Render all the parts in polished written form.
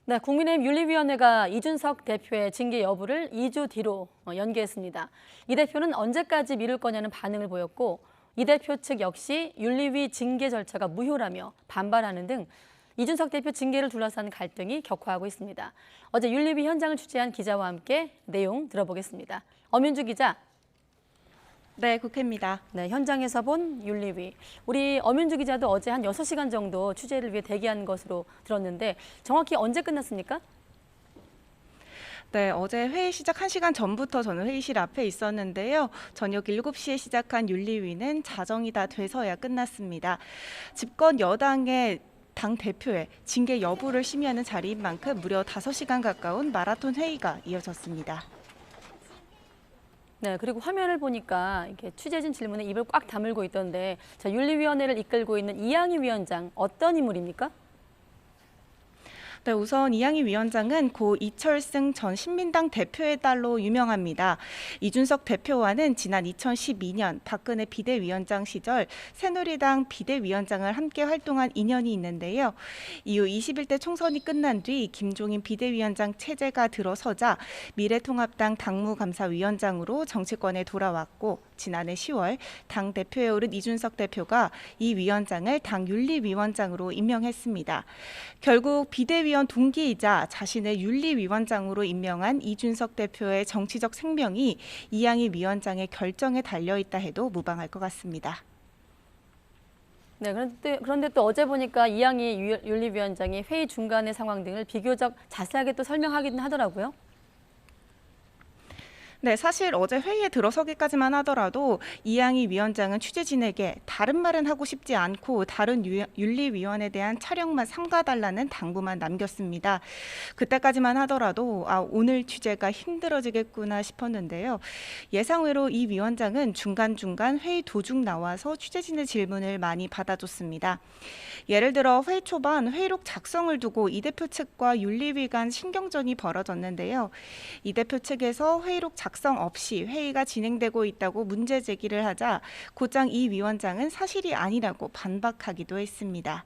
네, 국민의힘 윤리위원회가 이준석 대표의 징계 여부를 2주 뒤로 연기했습니다. 이 대표는 언제까지 미룰 거냐는 반응을 보였고 이 대표 측 역시 윤리위 징계 절차가 무효라며 반발하는 등 이준석 대표 징계를 둘러싼 갈등이 격화하고 있습니다. 어제 윤리위 현장을 취재한 기자와 함께 내용 들어보겠습니다. 엄윤주 기자. 네, 국회입니다. 네, 현장에서 본 윤리위. 우리 엄윤주 기자도 어제 한 6시간 정도 취재를 위해 대기한 것으로 들었는데 정확히 언제 끝났습니까? 네, 어제 회의 시작 1시간 전부터 저는 회의실 앞에 있었는데요. 저녁 7시에 시작한 윤리위는 자정이 다 돼서야 끝났습니다. 집권 여당의 당 대표의 징계 여부를 심의하는 자리인 만큼 무려 5시간 가까운 마라톤 회의가 이어졌습니다. 네, 그리고 화면을 보니까 이렇게 취재진 질문에 입을 꽉 다물고 있던데, 자, 윤리위원회를 이끌고 있는 이양희 위원장 어떤 인물입니까? 네, 우선 이양희 위원장은 고 이철승 전 신민당 대표의 딸로 유명합니다. 이준석 대표와는 지난 2012년 박근혜 비대위원장 시절 새누리당 비대위원장을 함께 활동한 인연이 있는데요. 이후 21대 총선이 끝난 뒤 김종인 비대위원장 체제가 들어서자 미래통합당 당무감사위원장으로 정치권에 돌아왔고 지난해 10월 당 대표에 오른 이준석 대표가 이 위원장을 당 윤리위원장으로 임명했습니다. 결국 비대위원 동기이자 자신의 윤리위원장으로 임명한 이준석 대표의 정치적 생명이 이양희 위원장의 결정에 달려있다 해도 무방할 것 같습니다. 네, 그런데 또 어제 보니까 이양희 윤리위원장이 회의 중간의 상황 등을 비교적 자세하게 또 설명하긴 하더라고요. 네, 사실 어제 회의에 들어서기까지만 하더라도 이양희 위원장은 취재진에게 다른 말은 하고 싶지 않고 다른 윤리위원에 대한 촬영만 삼가달라는 당부만 남겼습니다. 그때까지만 하더라도 오늘 취재가 힘들어지겠구나 싶었는데요. 예상외로 이 위원장은 중간중간 회의 도중 나와서 취재진의 질문을 많이 받아줬습니다. 예를 들어 회의 초반 회의록 작성을 두고 이 대표 측과 윤리위 간 신경전이 벌어졌는데요. 이 대표 측에서 회의록 작성 없이 회의가 진행되고 있다고 문제 제기를 하자 곧장 이 위원장은 사실이 아니라고 반박하기도 했습니다.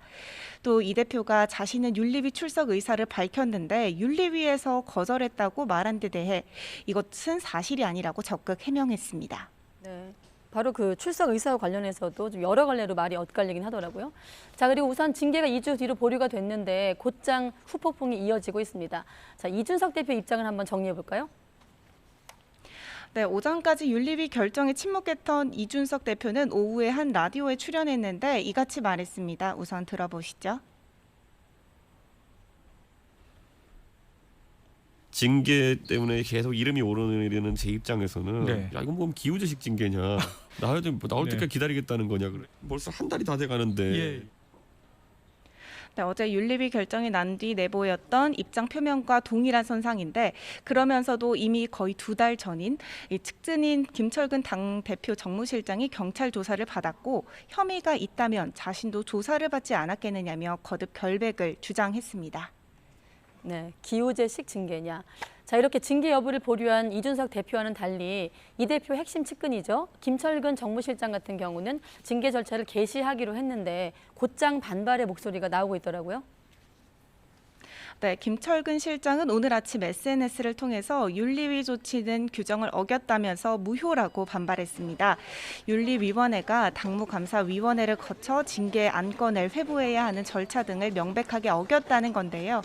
또 이 대표가 자신은 윤리위 출석 의사를 밝혔는데 윤리위에서 거절했다고 말한 데 대해 이것은 사실이 아니라고 적극 해명했습니다. 네. 바로 그 출석 의사와 관련해서도 좀 여러 갈래로 말이 엇갈리긴 하더라고요. 자, 그리고 우선 징계가 2주 뒤로 보류가 됐는데 곧장 후폭풍이 이어지고 있습니다. 자, 이준석 대표 입장을 한번 정리해 볼까요? 네, 오전까지 윤리위 결정에 침묵했던 이준석 대표는 오후에 한 라디오에 출연했는데 이같이 말했습니다. 우선 들어보시죠. 징계 때문에 계속 이름이 오르는 제 입장에서는 네. 야 이건 뭐 기후제식 징계냐 나올 때까지 네. 기다리겠다는 거냐 그래. 벌써 한 달이 다 돼가는데 예. 네, 어제 윤리위 결정이 난 뒤 내보였던 입장 표명과 동일한 선상인데 그러면서도 이미 거의 2달 전인 이 측근인 김철근 당대표 정무실장이 경찰 조사를 받았고 혐의가 있다면 자신도 조사를 받지 않았겠느냐며 거듭 결백을 주장했습니다. 네, 기후제식 징계냐. 자, 이렇게 징계 여부를 보류한 이준석 대표와는 달리 이 대표 핵심 측근이죠. 김철근 정무실장 같은 경우는 징계 절차를 개시하기로 했는데 곧장 반발의 목소리가 나오고 있더라고요. 네, 김철근 실장은 오늘 아침 SNS를 통해서 윤리위 조치는 규정을 어겼다면서 무효라고 반발했습니다. 윤리위원회가 당무감사위원회를 거쳐 징계 안건을 회부해야 하는 절차 등을 명백하게 어겼다는 건데요.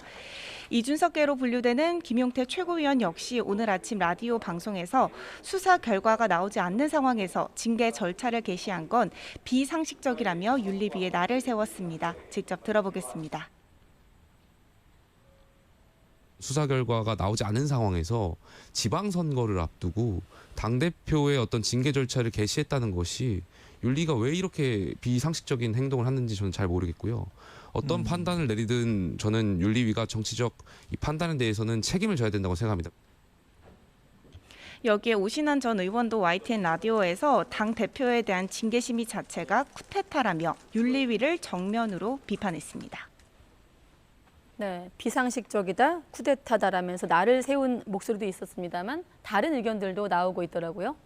이준석계로 분류되는 김용태 최고위원 역시 오늘 아침 라디오 방송에서 수사 결과가 나오지 않는 상황에서 징계 절차를 개시한 건 비상식적이라며 윤리위에 날을 세웠습니다. 직접 들어보겠습니다. 수사 결과가 나오지 않은 상황에서 지방선거를 앞두고 당대표의 어떤 징계 절차를 개시했다는 것이 윤리가 왜 이렇게 비상식적인 행동을 하는지 저는 잘 모르겠고요. 어떤 판단을 내리든 저는 윤리위가 정치적 이 판단에 대해서는 책임을 져야 된다고 생각합니다. 여기에 오신환 전 의원도 YTN 라디오에서 당 대표에 대한 징계 심의 자체가 쿠데타라며 윤리위를 정면으로 비판했습니다. 네, 비상식적이다, 쿠데타다라면서 날을 세운 목소리도 있었습니다만 다른 의견들도 나오고 있더라고요.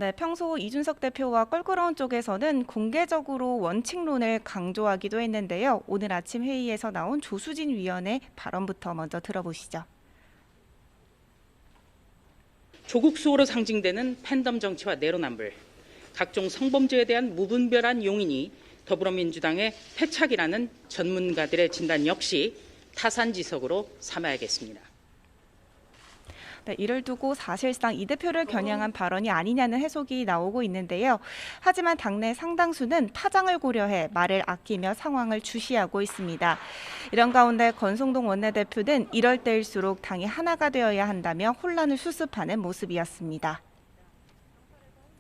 네, 평소 이준석 대표와 껄끄러운 쪽에서는 공개적으로 원칙론을 강조하기도 했는데요. 오늘 아침 회의에서 나온 조수진 위원의 발언부터 먼저 들어보시죠. 조국 수호로 상징되는 팬덤 정치와 내로남불, 각종 성범죄에 대한 무분별한 용인이 더불어민주당의 패착이라는 전문가들의 진단 역시 타산지석으로 삼아야겠습니다. 네, 이를 두고 사실상 이 대표를 겨냥한 발언이 아니냐는 해석이 나오고 있는데요. 하지만 당내 상당수는 파장을 고려해 말을 아끼며 상황을 주시하고 있습니다. 이런 가운데 권성동 원내대표는 이럴 때일수록 당이 하나가 되어야 한다며 혼란을 수습하는 모습이었습니다.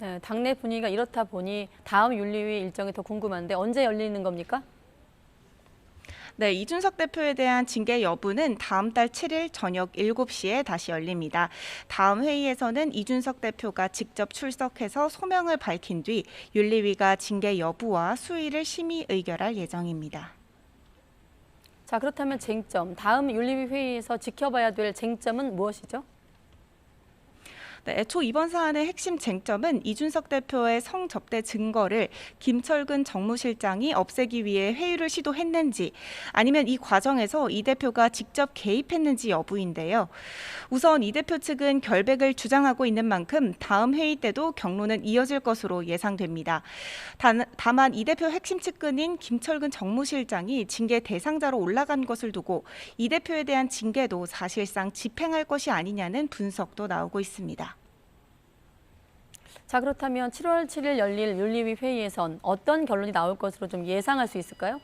네, 당내 분위기가 이렇다 보니 다음 윤리위 일정이 더 궁금한데 언제 열리는 겁니까? 네, 이준석 대표에 대한 징계 여부는 다음 달 7일 저녁 7시에 다시 열립니다. 다음 회의에서는 이준석 대표가 직접 출석해서 소명을 밝힌 뒤 윤리위가 징계 여부와 수위를 심의 의결할 예정입니다. 자, 그렇다면 쟁점, 다음 윤리위 회의에서 지켜봐야 될 쟁점은 무엇이죠? 네, 애초 이번 사안의 핵심 쟁점은 이준석 대표의 성접대 증거를 김철근 정무실장이 없애기 위해 회유를 시도했는지 아니면 이 과정에서 이 대표가 직접 개입했는지 여부인데요. 우선 이 대표 측은 결백을 주장하고 있는 만큼 다음 회의 때도 경로는 이어질 것으로 예상됩니다. 다만 이 대표 핵심 측근인 김철근 정무실장이 징계 대상자로 올라간 것을 두고 이 대표에 대한 징계도 사실상 집행할 것이 아니냐는 분석도 나오고 있습니다. 자, 그렇다면 7월 7일 열릴 윤리위 회의에선 어떤 결론이 나올 것으로 좀 예상할 수 있을까요?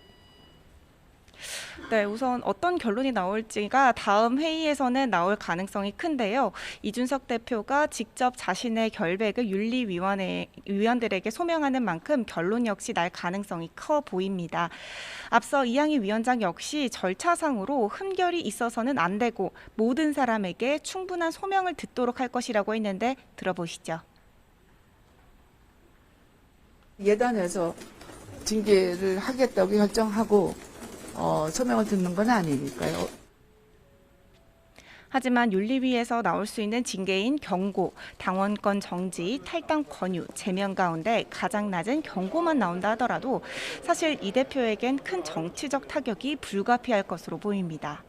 네, 우선 어떤 결론이 나올지가 다음 회의에서는 나올 가능성이 큰데요. 이준석 대표가 직접 자신의 결백을 윤리위원들에게 소명하는 만큼 결론 역시 날 가능성이 커 보입니다. 앞서 이양희 위원장 역시 절차상으로 흠결이 있어서는 안 되고 모든 사람에게 충분한 소명을 듣도록 할 것이라고 했는데 들어보시죠. 예단해서 징계를 하겠다고 결정하고 소명을 듣는 건 아니니까요. 하지만 윤리위에서 나올 수 있는 징계인 경고, 당원권 정지, 탈당 권유, 제명 가운데 가장 낮은 경고만 나온다 하더라도 사실 이 대표에겐 큰 정치적 타격이 불가피할 것으로 보입니다.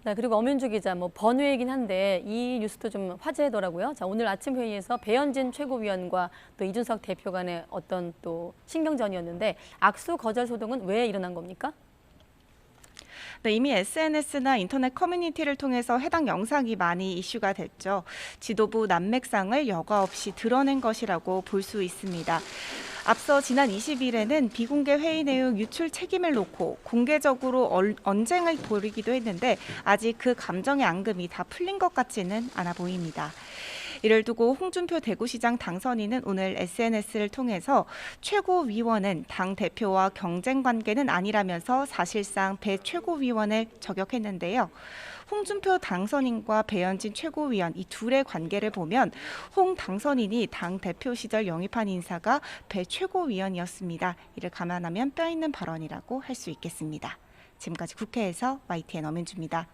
네, 그리고 엄윤주 기자, 번외이긴 한데 이 뉴스도 좀 화제더라고요. 자, 오늘 아침 회의에서 배현진 최고위원과 또 이준석 대표 간의 어떤 또 신경전이었는데 악수 거절 소동은 왜 일어난 겁니까? 네, 이미 SNS나 인터넷 커뮤니티를 통해서 해당 영상이 많이 이슈가 됐죠. 지도부 난맥상을 여과 없이 드러낸 것이라고 볼 수 있습니다. 앞서 지난 20일에는 비공개 회의 내용 유출 책임을 놓고 공개적으로 언쟁을 벌이기도 했는데 아직 그 감정의 앙금이 다 풀린 것 같지는 않아 보입니다. 이를 두고 홍준표 대구시장 당선인은 오늘 SNS를 통해서 최고위원은 당 대표와 경쟁 관계는 아니라면서 사실상 배 최고위원을 저격했는데요. 홍준표 당선인과 배현진 최고위원 이 둘의 관계를 보면 홍 당선인이 당 대표 시절 영입한 인사가 배 최고위원이었습니다. 이를 감안하면 뼈 있는 발언이라고 할 수 있겠습니다. 지금까지 국회에서 YTN 엄윤주입니다.